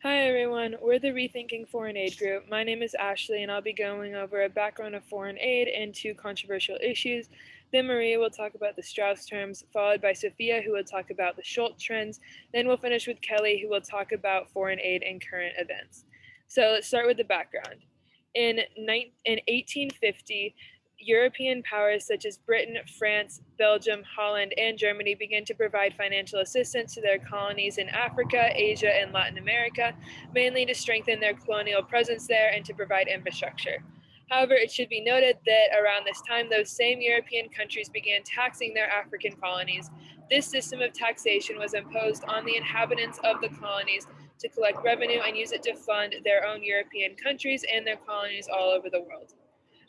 Hi everyone, we're the Rethinking Foreign Aid group. My name is Ashley and I'll be going over a background of foreign aid and two controversial issues. Then Maria will talk about the Strauss terms, followed by Sophia who will talk about the Schultz trends. Then we'll finish with Kelly who will talk about foreign aid and current events. So let's start with the background. In 1850, European powers such as Britain, France, Belgium, Holland, and Germany began to provide financial assistance to their colonies in Africa, Asia, and Latin America, mainly to strengthen their colonial presence there and to provide infrastructure. However, it should be noted that around this time, those same European countries began taxing their African colonies. This system of taxation was imposed on the inhabitants of the colonies to collect revenue and use it to fund their own European countries and their colonies all over the world.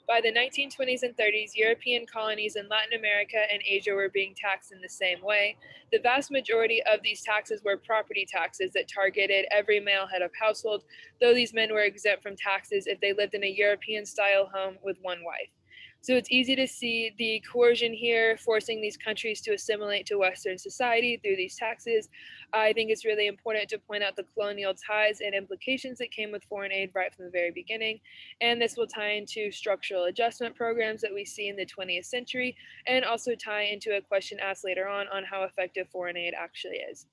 By the 1920s and 30s, European colonies in Latin America and Asia were being taxed in the same way. The vast majority of these taxes were property taxes that targeted every male head of household, though these men were exempt from taxes if they lived in a European-style home with one wife. So it's easy to see the coercion here, forcing these countries to assimilate to Western society through these taxes. I think it's really important to point out the colonial ties and implications that came with foreign aid right from the very beginning. And this will tie into structural adjustment programs that we see in the 20th century, and also tie into a question asked later on how effective foreign aid actually is.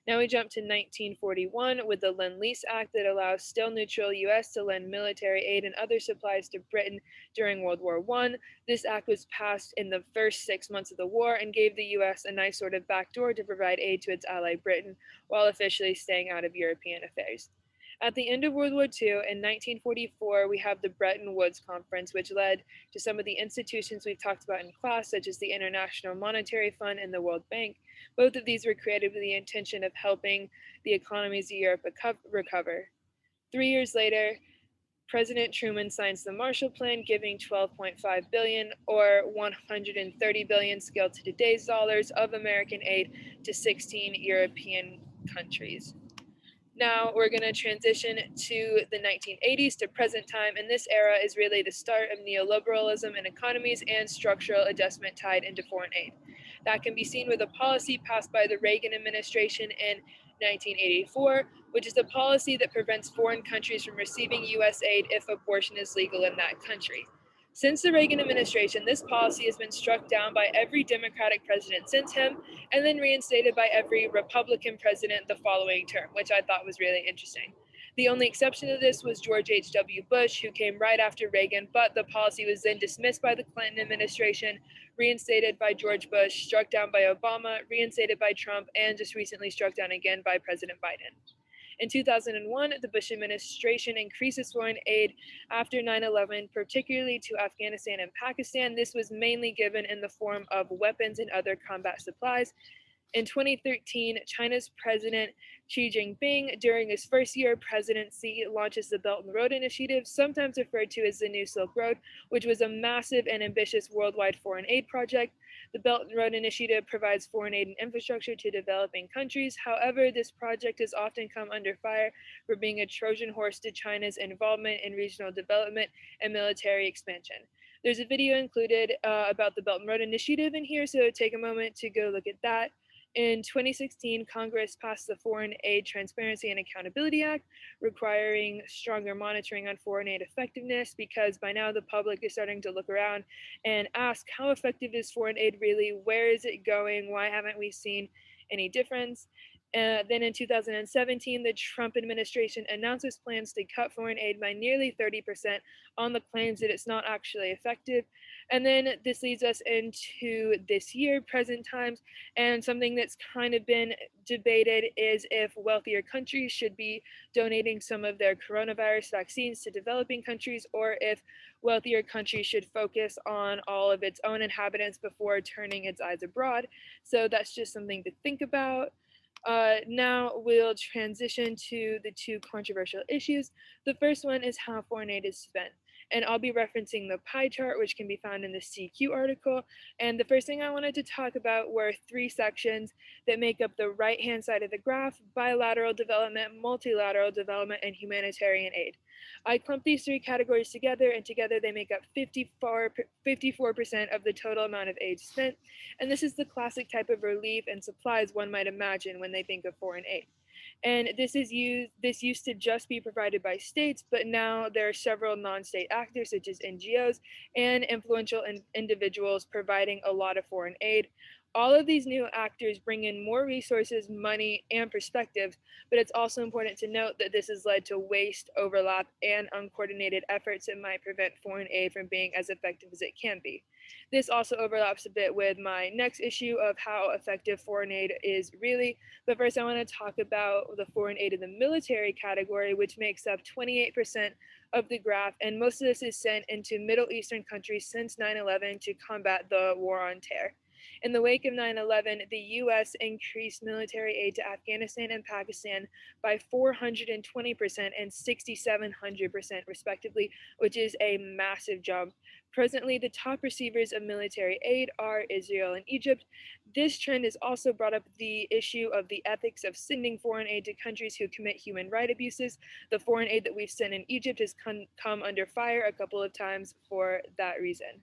Now we jump to 1941 with the Lend-Lease Act that allows still neutral US to lend military aid and other supplies to Britain during World War I. This act was passed in the first 6 months of the war and gave the US a nice sort of backdoor to provide aid to its ally Britain while officially staying out of European affairs. At the end of World War II, in 1944, we have the Bretton Woods Conference, which led to some of the institutions we've talked about in class, such as the International Monetary Fund and the World Bank. Both of these were created with the intention of helping the economies of Europe recover. 3 years later, President Truman signs the Marshall Plan, giving 12.5 billion or 130 billion scaled to today's dollars of American aid to 16 European countries. Now we're going to transition to the 1980s to present time, and this era is really the start of neoliberalism in economies and structural adjustment tied into foreign aid. That can be seen with a policy passed by the Reagan administration in 1984, which is a policy that prevents foreign countries from receiving US aid if abortion is legal in that country. Since the Reagan administration, this policy has been struck down by every Democratic president since him, and then reinstated by every Republican president the following term, which I thought was really interesting. The only exception to this was George H.W. Bush, who came right after Reagan, but the policy was then dismissed by the Clinton administration, reinstated by George Bush, struck down by Obama, reinstated by Trump, and just recently struck down again by President Biden. In 2001, the Bush administration increases foreign aid after 9/11, particularly to Afghanistan and Pakistan. This was mainly given in the form of weapons and other combat supplies. In 2013, China's President Xi Jinping, during his first year of presidency, launches the Belt and Road Initiative, sometimes referred to as the New Silk Road, which was a massive and ambitious worldwide foreign aid project. The Belt and Road Initiative provides foreign aid and infrastructure to developing countries. However, this project has often come under fire for being a Trojan horse to China's involvement in regional development and military expansion. There's a video included about the Belt and Road Initiative in here, so take a moment to go look at that. In 2016, Congress passed the Foreign Aid Transparency and Accountability Act, requiring stronger monitoring on foreign aid effectiveness, because by now the public is starting to look around and ask, how effective is foreign aid really? Where is it going? Why haven't we seen any difference? Then in 2017, the Trump administration announces plans to cut foreign aid by nearly 30% on the claims that it's not actually effective. And then this leads us into this year, present times, and something that's kind of been debated is if wealthier countries should be donating some of their coronavirus vaccines to developing countries, or if wealthier countries should focus on all of its own inhabitants before turning its eyes abroad. So that's just something to think about. Now we'll transition to the two controversial issues. The first one is how foreign aid is spent. And I'll be referencing the pie chart, which can be found in the CQ article. And the first thing I wanted to talk about were three sections that make up the right-hand side of the graph: bilateral development, multilateral development, and humanitarian aid. I clumped these three categories together, and together they make up 54% of the total amount of aid spent. And this is the classic type of relief and supplies one might imagine when they think of foreign aid. And this used to just be provided by states, but now there are several non-state actors such as NGOs and influential individuals providing a lot of foreign aid. All of these new actors bring in more resources, money, and perspectives, but it's also important to note that this has led to waste, overlap, and uncoordinated efforts that might prevent foreign aid from being as effective as it can be. This also overlaps a bit with my next issue of how effective foreign aid is really. But first, I want to talk about the foreign aid in the military category, which makes up 28% of the graph. And most of this is sent into Middle Eastern countries since 9/11 to combat the war on terror. In the wake of 9/11, the US increased military aid to Afghanistan and Pakistan by 420% and 6,700%, respectively, which is a massive jump. Presently, the top receivers of military aid are Israel and Egypt. This trend has also brought up the issue of the ethics of sending foreign aid to countries who commit human rights abuses. The foreign aid that we've sent in Egypt has come under fire a couple of times for that reason.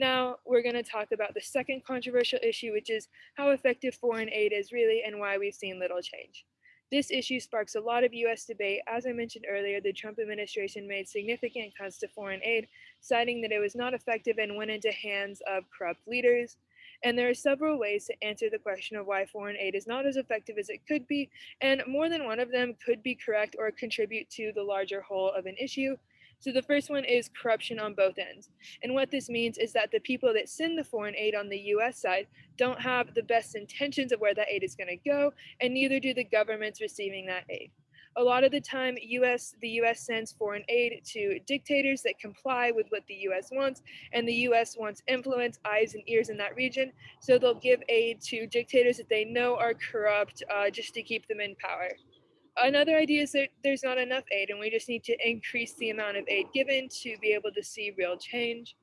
Now, we're going to talk about the second controversial issue, which is how effective foreign aid is really and why we've seen little change. This issue sparks a lot of US debate. As I mentioned earlier, the Trump administration made significant cuts to foreign aid, citing that it was not effective and went into hands of corrupt leaders. And there are several ways to answer the question of why foreign aid is not as effective as it could be, and more than one of them could be correct or contribute to the larger whole of an issue. So the first one is corruption on both ends. And what this means is that the people that send the foreign aid on the US side don't have the best intentions of where that aid is going to go, and neither do the governments receiving that aid. A lot of the time, the US sends foreign aid to dictators that comply with what the US wants, and the US wants influence, eyes, and ears in that region. So they'll give aid to dictators that they know are corrupt just to keep them in power. Another idea is that there's not enough aid, and we just need to increase the amount of aid given to be able to see real change.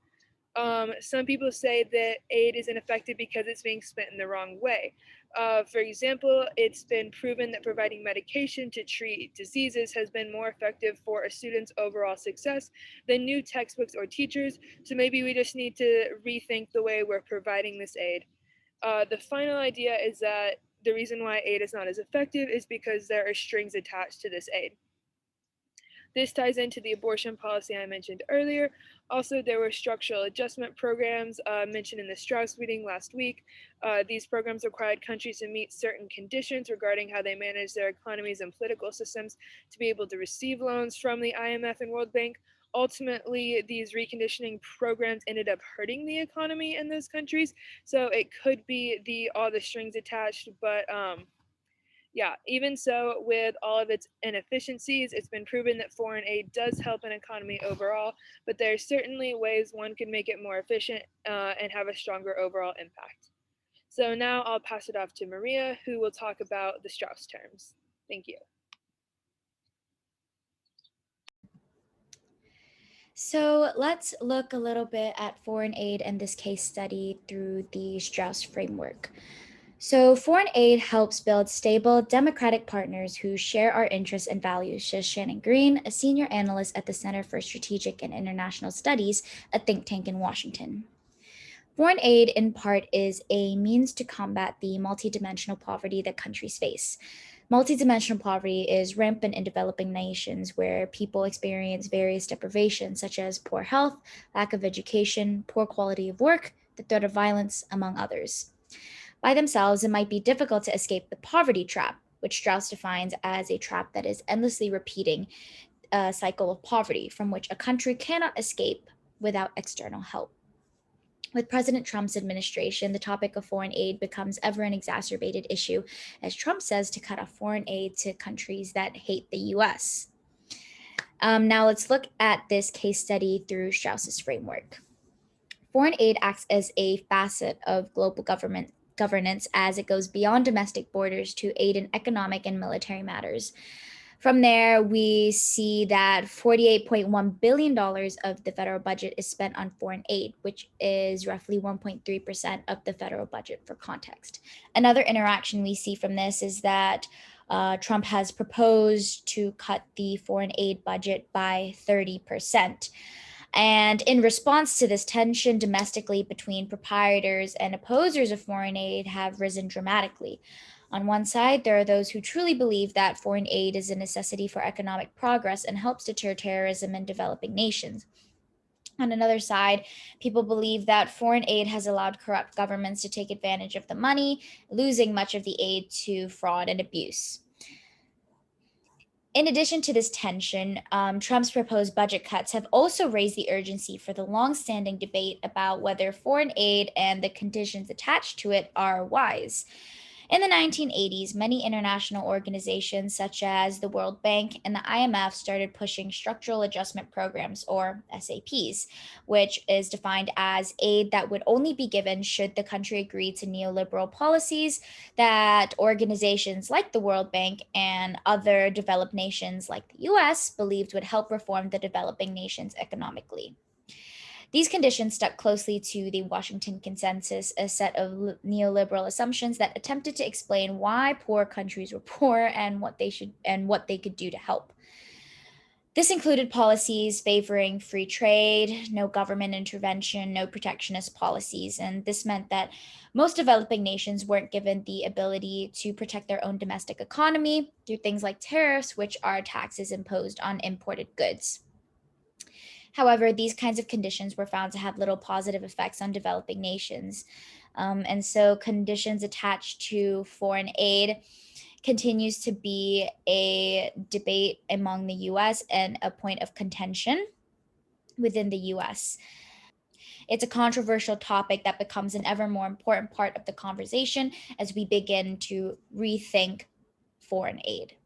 Some people say that aid is ineffective because it's being spent in the wrong way. For example, it's been proven that providing medication to treat diseases has been more effective for a student's overall success than new textbooks or teachers. So maybe we just need to rethink the way we're providing this aid. The final idea is that the reason why aid is not as effective is because there are strings attached to this aid. This ties into the abortion policy I mentioned earlier. Also, there were structural adjustment programs mentioned in the Strauss meeting last week. These programs required countries to meet certain conditions regarding how they manage their economies and political systems to be able to receive loans from the IMF and World Bank. Ultimately, these reconditioning programs ended up hurting the economy in those countries. So it could be all the strings attached, but yeah, even so, with all of its inefficiencies, it's been proven that foreign aid does help an economy overall, but there are certainly ways one could make it more efficient and have a stronger overall impact. So now I'll pass it off to Maria, who will talk about the Strauss terms. Thank you. So let's look a little bit at foreign aid and this case study through the Strauss framework. So, foreign aid helps build stable, democratic partners who share our interests and values, says Shannon Green, a senior analyst at the Center for Strategic and International Studies, a think tank in Washington. Foreign aid, in part, is a means to combat the multidimensional poverty that countries face. Multidimensional poverty is rampant in developing nations where people experience various deprivations, such as poor health, lack of education, poor quality of work, the threat of violence, among others. By themselves, it might be difficult to escape the poverty trap, which Strauss defines as a trap that is endlessly repeating a cycle of poverty from which a country cannot escape without external help. With President Trump's administration, the topic of foreign aid becomes ever an exacerbated issue, as Trump says to cut off foreign aid to countries that hate the US. Now let's look at this case study through Strauss's framework. Foreign aid acts as a facet of global government governance as it goes beyond domestic borders to aid in economic and military matters. From there, we see that $48.1 billion dollars of the federal budget is spent on foreign aid, which is roughly 1.3% of the federal budget for context. Another interaction we see from this is that Trump has proposed to cut the foreign aid budget by 30%. And in response to this, tension domestically between proprietors and opposers of foreign aid have risen dramatically. On one side, there are those who truly believe that foreign aid is a necessity for economic progress and helps deter terrorism in developing nations. On another side, people believe that foreign aid has allowed corrupt governments to take advantage of the money, losing much of the aid to fraud and abuse. In addition to this tension, Trump's proposed budget cuts have also raised the urgency for the longstanding debate about whether foreign aid and the conditions attached to it are wise. In the 1980s, many international organizations such as the World Bank and the IMF started pushing structural adjustment programs, or SAPs, which is defined as aid that would only be given should the country agree to neoliberal policies that organizations like the World Bank and other developed nations like the US believed would help reform the developing nations economically. These conditions stuck closely to the Washington Consensus, a set of neoliberal assumptions that attempted to explain why poor countries were poor and what they could do to help. This included policies favoring free trade, no government intervention, no protectionist policies, and this meant that most developing nations weren't given the ability to protect their own domestic economy through things like tariffs, which are taxes imposed on imported goods. However, these kinds of conditions were found to have little positive effects on developing nations. And so, conditions attached to foreign aid continues to be a debate among the US and a point of contention within the US. It's a controversial topic that becomes an ever more important part of the conversation as we begin to rethink foreign aid.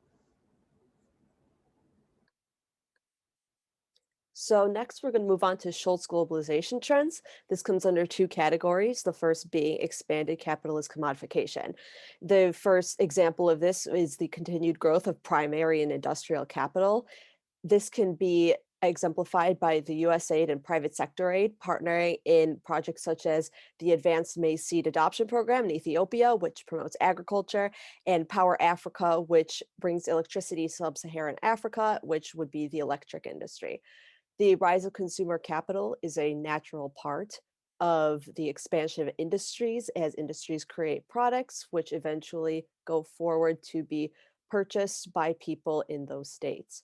So next, we're going to move on to Schultz globalization trends. This comes under two categories. The first being expanded capitalist commodification. The first example of this is the continued growth of primary and industrial capital. This can be exemplified by the US aid and private sector aid partnering in projects such as the Advanced Maize Seed Adoption Program in Ethiopia, which promotes agriculture, and Power Africa, which brings electricity to sub-Saharan Africa, which would be the electric industry. The rise of consumer capital is a natural part of the expansion of industries as industries create products, which eventually go forward to be purchased by people in those states.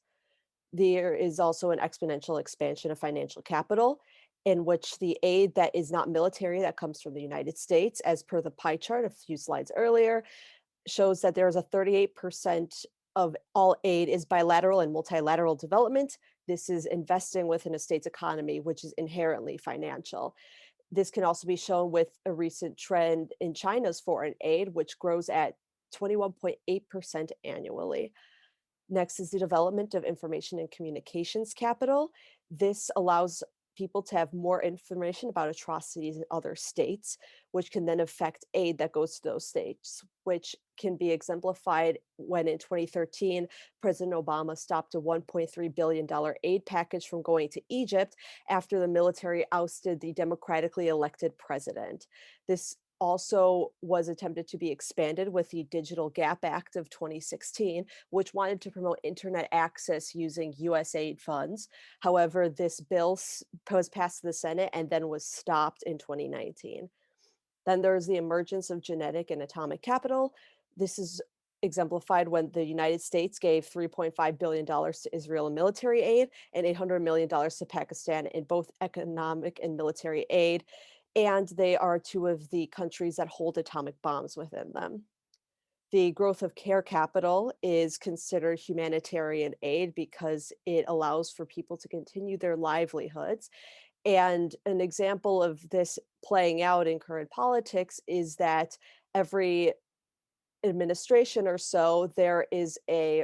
There is also an exponential expansion of financial capital, in which the aid that is not military that comes from the United States, as per the pie chart a few slides earlier, shows that there is a 38% of all aid is bilateral and multilateral development. This is investing within a state's economy, which is inherently financial. This can also be shown with a recent trend in China's foreign aid, which grows at 21.8% annually. Next is the development of information and communications capital. This allows people to have more information about atrocities in other states, which can then affect aid that goes to those states, which can be exemplified when in 2013, President Obama stopped a $1.3 billion aid package from going to Egypt after the military ousted the democratically elected president. This also was attempted to be expanded with the Digital Gap Act of 2016, which wanted to promote internet access using USAID funds. However, this bill was passed the Senate and then was stopped in 2019. Then there's the emergence of genetic and atomic capital. This is exemplified when the United States gave $3.5 billion to Israel in military aid and $800 million to Pakistan in both economic and military aid. And they are two of the countries that hold atomic bombs within them. The growth of care capital is considered humanitarian aid because it allows for people to continue their livelihoods. And an example of this playing out in current politics is that every administration or so, there is a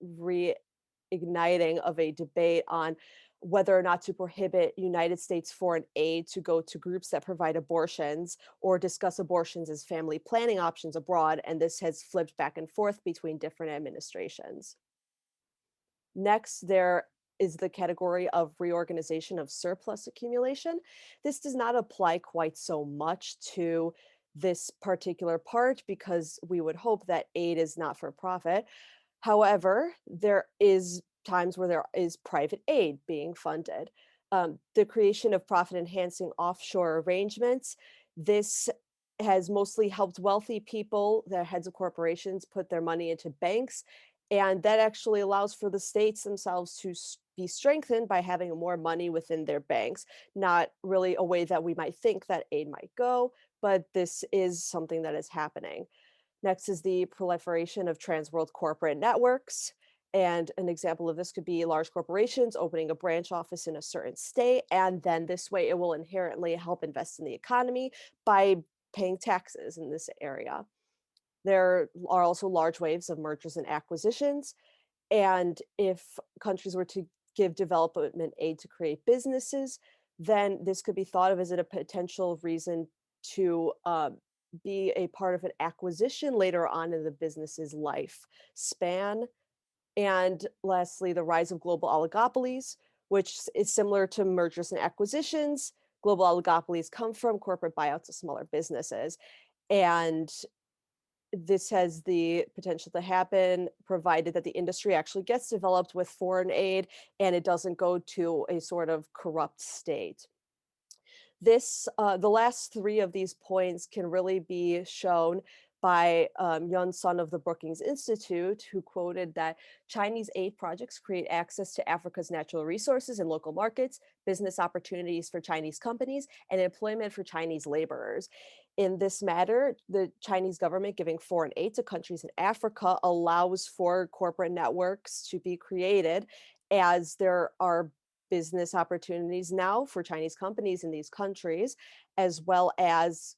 reigniting of a debate on whether or not to prohibit United States foreign aid to go to groups that provide abortions or discuss abortions as family planning options abroad. And this has flipped back and forth between different administrations. Next, there is the category of reorganization of surplus accumulation. This does not apply quite so much to this particular part because we would hope that aid is not for profit. However, there is times where there is private aid being funded. The creation of profit enhancing offshore arrangements. This has mostly helped wealthy people, the heads of corporations, put their money into banks, and that actually allows for the states themselves to be strengthened by having more money within their banks. Not really a way that we might think that aid might go, but this is something that is happening. Next is the proliferation of trans world corporate networks. And an example of this could be large corporations opening a branch office in a certain state. And then this way, it will inherently help invest in the economy by paying taxes in this area. There are also large waves of mergers and acquisitions. And if countries were to give development aid to create businesses, then this could be thought of as a potential reason to be a part of an acquisition later on in the business's life span. And lastly, the rise of global oligopolies, which is similar to mergers and acquisitions. Global oligopolies come from corporate buyouts of smaller businesses. And this has the potential to happen provided that the industry actually gets developed with foreign aid and it doesn't go to a sort of corrupt state. The last three of these points can really be shown by Yun Sun of the Brookings Institute, who quoted that Chinese aid projects create access to Africa's natural resources and local markets, business opportunities for Chinese companies, and employment for Chinese laborers. In this matter, the Chinese government giving foreign aid to countries in Africa allows for corporate networks to be created, as there are business opportunities now for Chinese companies in these countries, as well as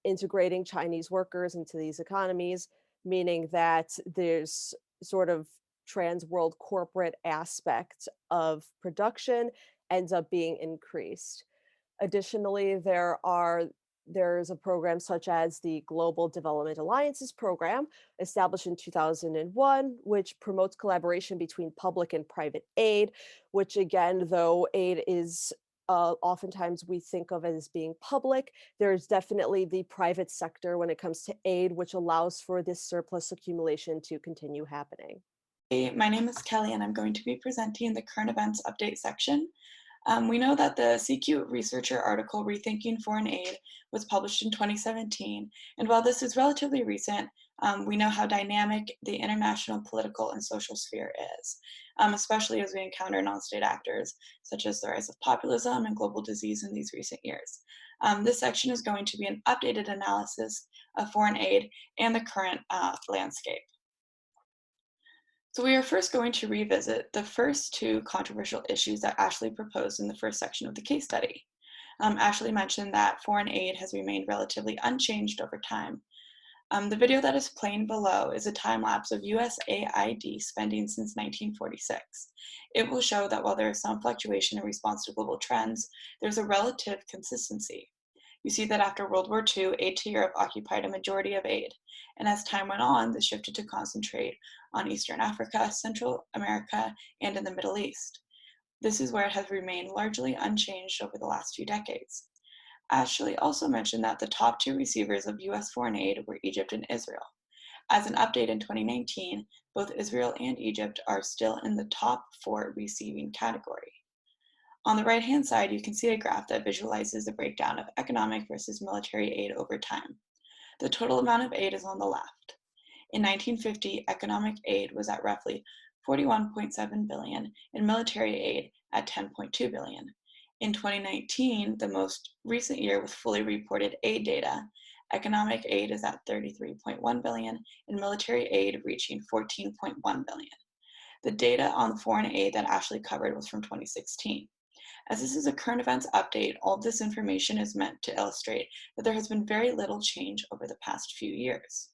integrating Chinese workers into these economies, meaning that there's sort of trans world corporate aspect of production ends up being increased. Additionally, there's a program such as the Global Development Alliances Program, established in 2001, which promotes collaboration between public and private aid, which again, though aid is oftentimes we think of as being public, there's definitely the private sector when it comes to aid, which allows for this surplus accumulation to continue happening. Hey, my name is Kelly, and I'm going to be presenting in the current events update section. We know that the CQ researcher article Rethinking Foreign Aid was published in 2017, and while this is relatively recent, we know how dynamic the international political and social sphere is, especially as we encounter non-state actors, such as the rise of populism and global disease in these recent years. This section is going to be an updated analysis of foreign aid and the current landscape. So we are first going to revisit the first two controversial issues that Ashley proposed in the first section of the case study. Ashley mentioned that foreign aid has remained relatively unchanged over time. The video that is playing below is a time lapse of USAID spending since 1946. It will show that while there is some fluctuation in response to global trends, there's a relative consistency. You see that after World War II, aid to Europe occupied a majority of aid, and as time went on, this shifted to concentrate on Eastern Africa, Central America, and in the Middle East. This is where it has remained largely unchanged over the last few decades. Ashley also mentioned that the top two receivers of US foreign aid were Egypt and Israel. As an update in 2019, both Israel and Egypt are still in the top 4 receiving category. On the right-hand side, you can see a graph that visualizes the breakdown of economic versus military aid over time. The total amount of aid is on the left. In 1950, economic aid was at roughly 41.7 billion and military aid at 10.2 billion. In 2019, the most recent year with fully reported aid data, economic aid is at 33.1 billion and military aid reaching 14.1 billion. The data on the foreign aid that Ashley covered was from 2016. As this is a current events update, all of this information is meant to illustrate that there has been very little change over the past few years.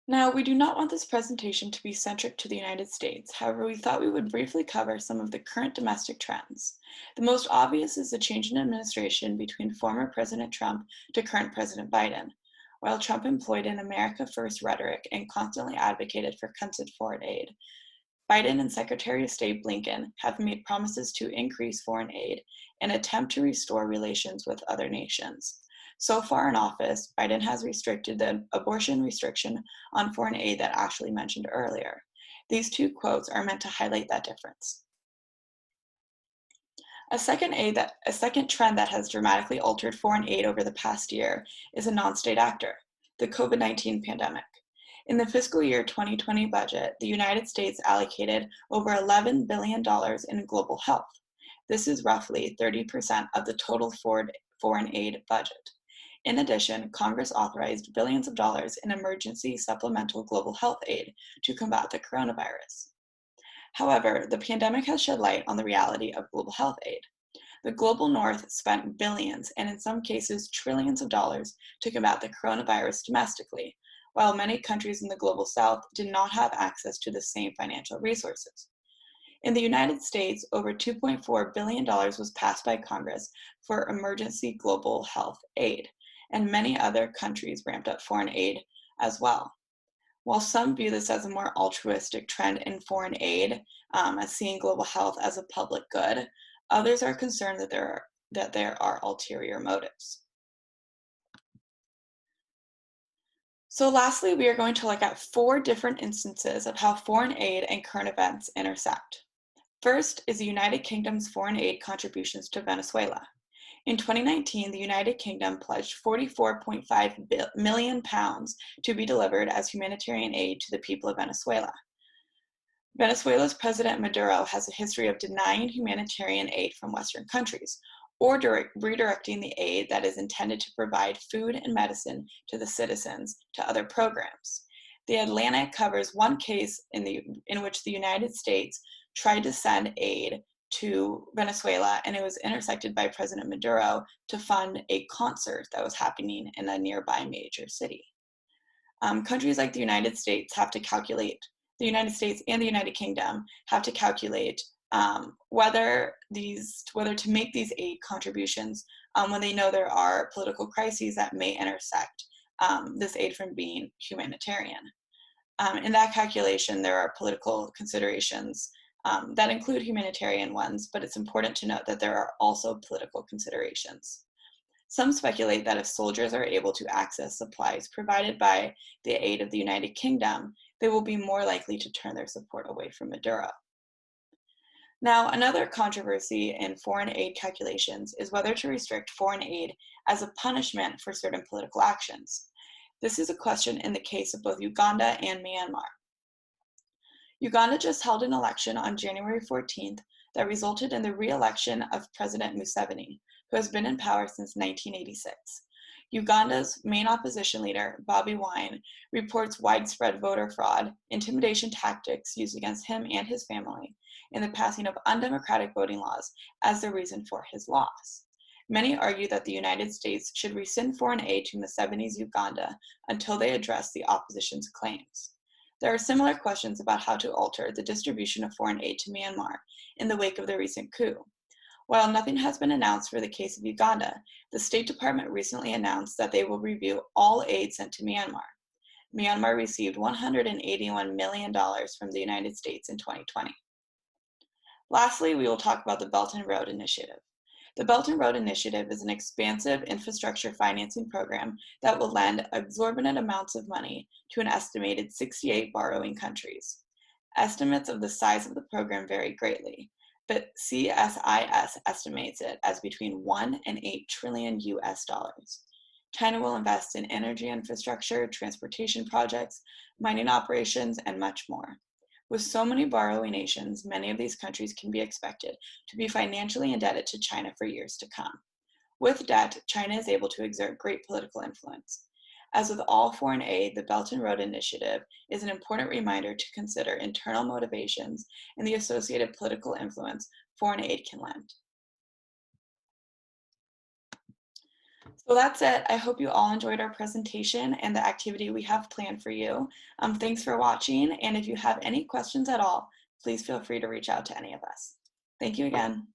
Now, we do not want this presentation to be centric to the United States. However, we thought we would briefly cover some of the current domestic trends. The most obvious is the change in administration between former President Trump to current President Biden. While Trump employed an America First rhetoric and constantly advocated for country foreign aid, Biden and Secretary of State Blinken have made promises to increase foreign aid and attempt to restore relations with other nations. So far in office, Biden has restricted the abortion restriction on foreign aid that Ashley mentioned earlier. These two quotes are meant to highlight that difference. A second trend that has dramatically altered foreign aid over the past year is a non-state actor, the COVID-19 pandemic. In the fiscal year 2020 budget, the United States allocated over $11 billion in global health. This is roughly 30% of the total foreign aid budget. In addition, Congress authorized billions of dollars in emergency supplemental global health aid to combat the coronavirus. However, the pandemic has shed light on the reality of global health aid. The global north spent billions, and in some cases trillions of dollars to combat the coronavirus domestically, while many countries in the global south did not have access to the same financial resources. In the United States, over $2.4 billion was passed by Congress for emergency global health aid, and many other countries ramped up foreign aid as well. While some view this as a more altruistic trend in foreign aid, as seeing global health as a public good, others are concerned that there are ulterior motives. So lastly, we are going to look at 4 different instances of how foreign aid and current events intersect. First is the United Kingdom's foreign aid contributions to Venezuela. In 2019, the United Kingdom pledged £44.5 million to be delivered as humanitarian aid to the people of Venezuela. Venezuela's President Maduro has a history of denying humanitarian aid from Western countries, or redirecting the aid that is intended to provide food and medicine to the citizens to other programs. The Atlantic covers one case in which the United States tried to send aid to Venezuela, and it was intersected by President Maduro to fund a concert that was happening in a nearby major city. Countries like the United States and the United Kingdom have to calculate whether to make these aid contributions when they know there are political crises that may intersect this aid from being humanitarian. In that calculation, there are political considerations that include humanitarian ones, but it's important to note that there are also political considerations. Some speculate that if soldiers are able to access supplies provided by the aid of the United Kingdom, they will be more likely to turn their support away from Maduro. Now, another controversy in foreign aid calculations is whether to restrict foreign aid as a punishment for certain political actions. This is a question in the case of both Uganda and Myanmar. Uganda just held an election on January 14th that resulted in the re-election of President Museveni, who has been in power since 1986. Uganda's main opposition leader, Bobi Wine, reports widespread voter fraud, intimidation tactics used against him and his family, and the passing of undemocratic voting laws as the reason for his loss. Many argue that the United States should rescind foreign aid to Museveni's Uganda until they address the opposition's claims. There are similar questions about how to alter the distribution of foreign aid to Myanmar in the wake of the recent coup. While nothing has been announced for the case of Uganda, the State Department recently announced that they will review all aid sent to Myanmar. Myanmar received $181 million from the United States in 2020. Lastly, we will talk about the Belt and Road Initiative. The Belt and Road Initiative is an expansive infrastructure financing program that will lend exorbitant amounts of money to an estimated 68 borrowing countries. Estimates of the size of the program vary greatly, but CSIS estimates it as between 1 and 8 trillion US dollars. China will invest in energy infrastructure, transportation projects, mining operations, and much more. With so many borrowing nations, many of these countries can be expected to be financially indebted to China for years to come. With debt, China is able to exert great political influence. As with all foreign aid, the Belt and Road Initiative is an important reminder to consider internal motivations and the associated political influence foreign aid can lend. So that's it. I hope you all enjoyed our presentation and the activity we have planned for you. Thanks for watching, and if you have any questions at all, please feel free to reach out to any of us. Thank you again.